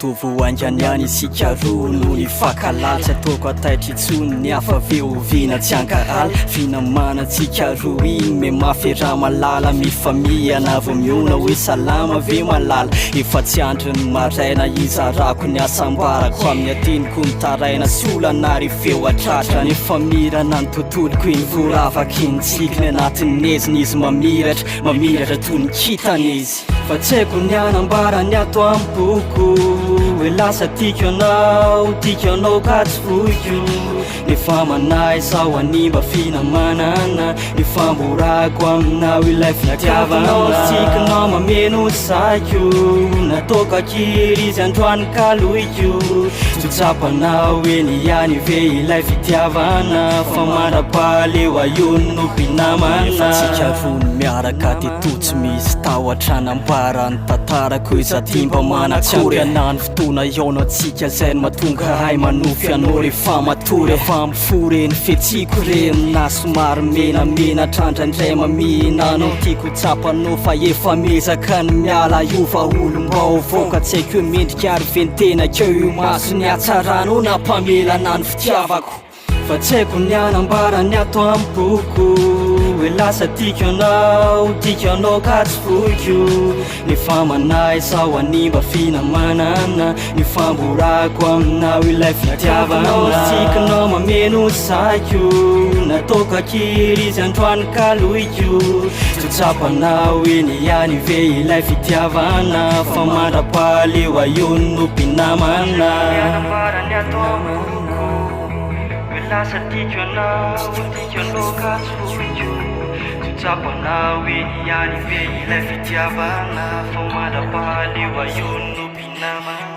tovoanjaniany isika roa no ny fakalala tsy ataoko ataitry itsony ny hafa veovina tsy ankaraly finamanatsika roa igny me mafera malala mifamia vo miona hoe salama ve malala efa tsy andriny maraina izarako ny asambarako amin'ny ateniko mitaraina sy olanary feo atratra nefa mirana ny tontoloko iny voravaky iny tsikiny anatin'ny eziny izy mamiratra toy ny kitany izy fa tsy haiko ny anambarany ato amin'ny boko hoe lasa tiako anao ka tsy voiko nefa manahy sao animba finamanana ny famborako aminao ilay fitiavanao sikinao mameno saiko nataoko akiry izy androany kaloiko tsotsapanao eny ihany ve ilay fitiavana fa mandrapaleo aiony no mpinamana tsika rony miaraka teto tsy misy tahotra nambarany tantarako izatimba manakory anany fotoana iaona atsika zay ny mahatonga hay manofy anao rehefa matory afa mifore ny fetsiko re mina somary menamena trandraindray maminanao tiako tsapanao fa efa mezaka ny miala iova olombao voka tsy haiko hoe mendrika ary ventena keo io maso ny atsaranao nampamelana ny fitiavako fa tsy haiko ny anambarany ato amin'ny boko hoe lasa tiako anao ka tsy voiko nefa manahy sao animba finamanana ny famborako aminao ilay fitiavanao sikinao mameno saiko nataoko akiry izy androany kaloiko tsotsapanao eny ihany ve ilay fitiavana fa mandrapaleo aiony no mpinamana lasa tiako anao ka tsy voiko tsotsapanao eny ihany ve ilay fitiavana fa mandrapaleo aiony no mpinamana